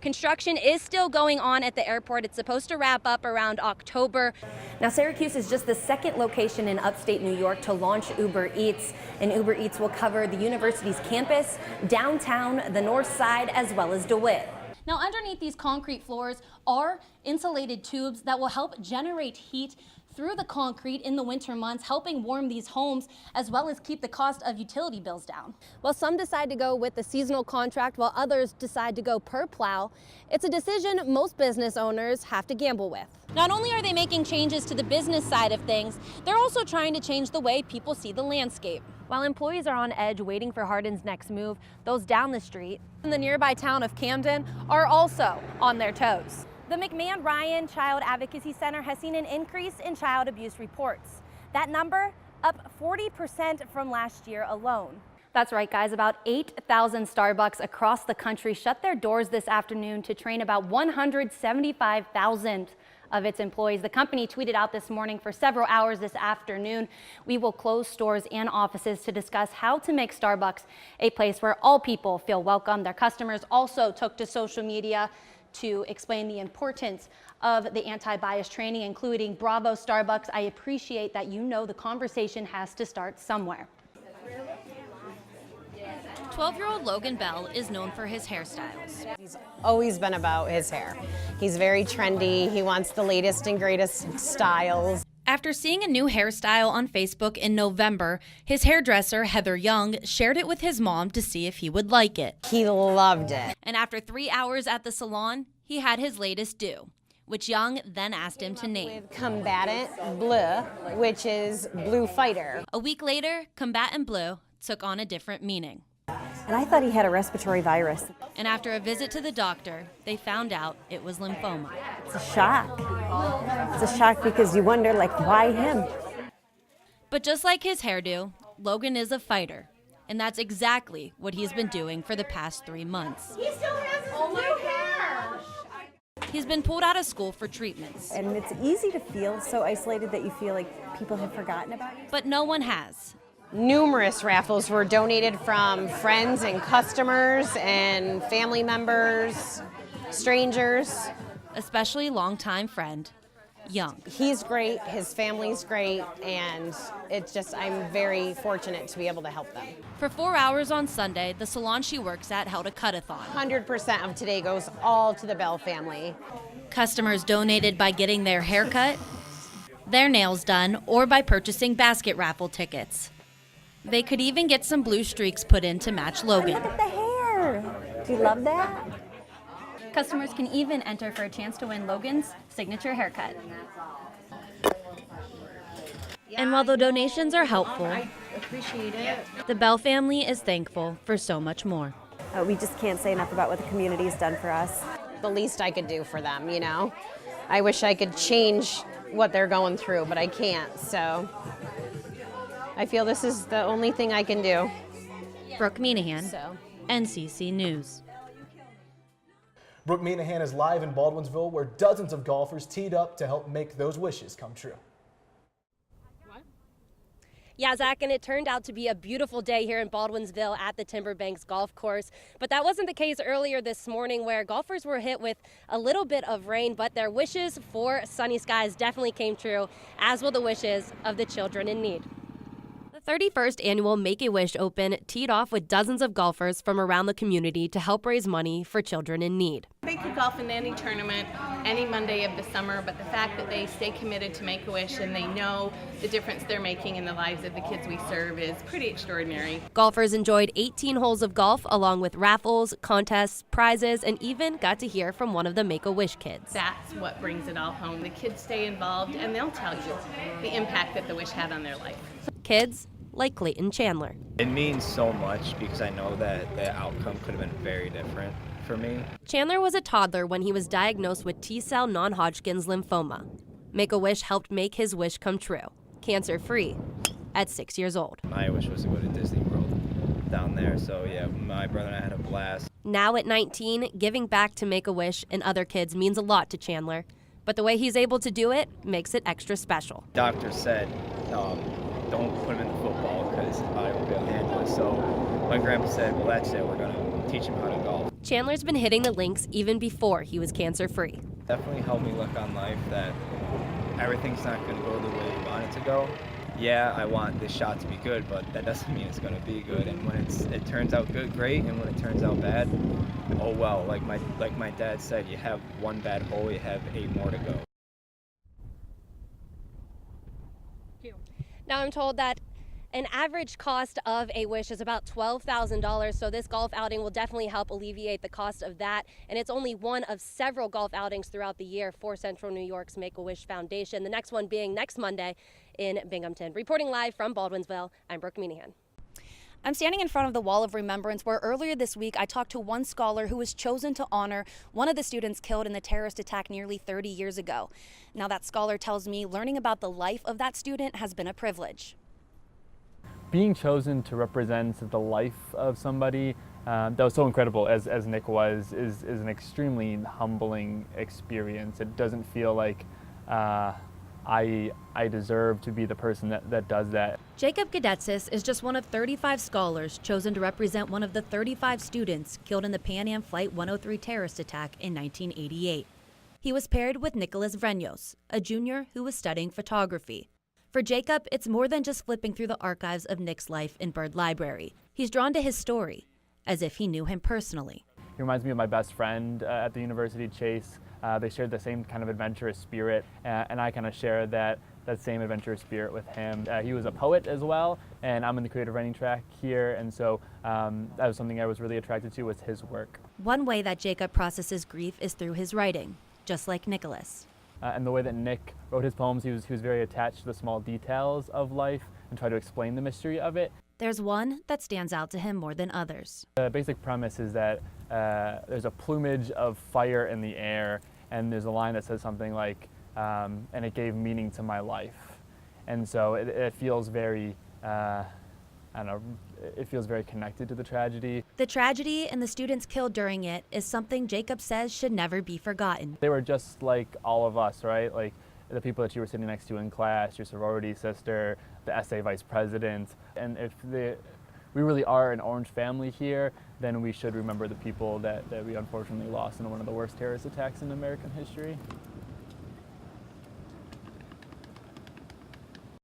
Construction is still going on at the airport. It's supposed to wrap up around October. Now, Syracuse is just the second location in upstate New York to launch Uber Eats, and Uber Eats will cover the university's campus, downtown, the north side, as well as DeWitt. Now, underneath these concrete floors are insulated tubes that will help generate heat through the concrete in the winter months, helping warm these homes as well as keep the cost of utility bills down. Well, some decide to go with the seasonal contract while others decide to go per plow. It's a decision most business owners have to gamble with. Not only are they making changes to the business side of things, they're also trying to change the way people see the landscape. While employees are on edge waiting for Hardin's next move, those down the street in the nearby town of Camden are also on their toes. The McMahon Ryan Child Advocacy Center has seen an increase in child abuse reports. That number up 40% from last year alone. That's right, guys. About 8,000 Starbucks across the country shut their doors this afternoon to train about 175,000 of its employees. The company tweeted out this morning, for several hours this afternoon, we will close stores and offices to discuss how to make Starbucks a place where all people feel welcome. Their customers also took to social media to explain the importance of the anti-bias training, including "Bravo Starbucks, I appreciate that you know the conversation has to start somewhere." 12-year-old Logan Bell is known for his hairstyles. He's always been about his hair. He's very trendy. He wants the latest and greatest styles. After seeing a new hairstyle on Facebook in November, his hairdresser, Heather Young, shared it with his mom to see if he would like it. He loved it. And after 3 hours at the salon, he had his latest due, which Young then asked him to name. With Combatant Bleu, which is Blue Fighter. A week later, Combatant Blue took on a different meaning. And I thought he had a respiratory virus. And after a visit to the doctor, they found out it was lymphoma. It's a shock. It's a shock because you wonder, like, why him? But just like his hairdo, Logan is a fighter. And that's exactly what he's been doing for the past 3 months. He still has his new hair. He's been pulled out of school for treatments. And it's easy to feel so isolated that you feel like people have forgotten about you. But no one has. Numerous raffles were donated from friends and customers and family members, strangers. Especially longtime friend, Young. He's great, his family's great, and it's just, I'm very fortunate to be able to help them. For 4 hours on Sunday, the salon she works at held a cut-a-thon. 100% of today goes all to the Bell family. Customers donated by getting their hair cut, their nails done, or by purchasing basket raffle tickets. They could even get some blue streaks put in to match Logan. Look at the hair. Do you love that? Customers can even enter for a chance to win Logan's signature haircut. And while the donations are helpful, I appreciate it. the Bell family is thankful for so much more. We just can't say enough about what the community has done for us. The least I could do for them, you know? I wish I could change what they're going through, but I can't, so I feel this is the only thing I can do. Brooke Meenachan, NCC News. Brooke Meenachan is live in Baldwinsville, where dozens of golfers teed up to help make those wishes come true. Yeah, Zach, and it turned out to be a beautiful day here in Baldwinsville at the Timberbanks Golf Course. But that wasn't the case earlier this morning, where golfers were hit with a little bit of rain, but their wishes for sunny skies definitely came true, as will the wishes of the children in need. The 31st annual Make-A-Wish Open teed off with dozens of golfers from around the community to help raise money for children in need. They could golf in any tournament, any Monday of the summer, but the fact that they stay committed to Make-A-Wish and they know the difference they're making in the lives of the kids we serve is pretty extraordinary. Golfers enjoyed 18 holes of golf, along with raffles, contests, prizes, and even got to hear from one of the Make-A-Wish kids. That's what brings it all home. The kids stay involved and they'll tell you the impact that the Wish had on their life. Kids like Clayton Chandler. It means so much because I know that the outcome could have been very different for me. Chandler was a toddler when he was diagnosed with T-cell non-Hodgkin's lymphoma. Make-A-Wish helped make his wish come true, cancer-free, at 6 years old. My wish was to go to Disney World down there, so yeah, my brother and I had a blast. Now at 19, giving back to Make-A-Wish and other kids means a lot to Chandler, but the way he's able to do it makes it extra special. Doctor said, don't put him in the football because I won't be able to handle it. So my grandpa said, well, that's it, we're going to teach him how to golf. Chandler's been hitting the links even before he was cancer-free. Definitely helped me look on life that everything's not going to go the way you want it to go. Yeah, I want this shot to be good, but that doesn't mean it's going to be good. And when it turns out good, great, and when it turns out bad, oh well. Like my dad said, you have one bad hole, you have 8 more to go. Now I'm told that an average cost of a wish is about $12,000, so this golf outing will definitely help alleviate the cost of that. And it's only one of several golf outings throughout the year for Central New York's Make-A-Wish Foundation, the next one being next Monday in Binghamton. Reporting live from Baldwinsville, I'm Brooke Meenachan. I'm standing in front of the Wall of Remembrance, where earlier this week I talked to one scholar who was chosen to honor one of the students killed in the terrorist attack nearly 30 years ago. Now that scholar tells me learning about the life of that student has been a privilege. Being chosen to represent the life of somebody that was so incredible as Nick was is an extremely humbling experience. It doesn't feel like I deserve to be the person that does that. Jacob Gadetsis is just one of 35 scholars chosen to represent one of the 35 students killed in the Pan Am Flight 103 terrorist attack in 1988. He was paired with Nicholas Vrenos, a junior who was studying photography. For Jacob, it's more than just flipping through the archives of Nick's life in Byrd Library. He's drawn to his story, as if he knew him personally. He reminds me of my best friend at the university, Chase. They shared the same kind of adventurous spirit, and I kind of share that same adventurous spirit with him. He was a poet as well, and I'm in the creative writing track here, and so that was something I was really attracted to, was his work. One way that Jacob processes grief is through his writing, just like Nicholas. And the way that Nick wrote his poems, he was very attached to the small details of life and tried to explain the mystery of it. There's one that stands out to him more than others. The basic premise is that there's a plumage of fire in the air, and there's a line that says something like, and it gave meaning to my life. And so it feels very, I don't know, it feels very connected to the tragedy. The tragedy and the students killed during it is something Jacob says should never be forgotten. They were just like all of us, right? Like the people that you were sitting next to in class, your sorority sister, the SA vice president. And if we really are an orange family here, then we should remember the people that we unfortunately lost in one of the worst terrorist attacks in American history.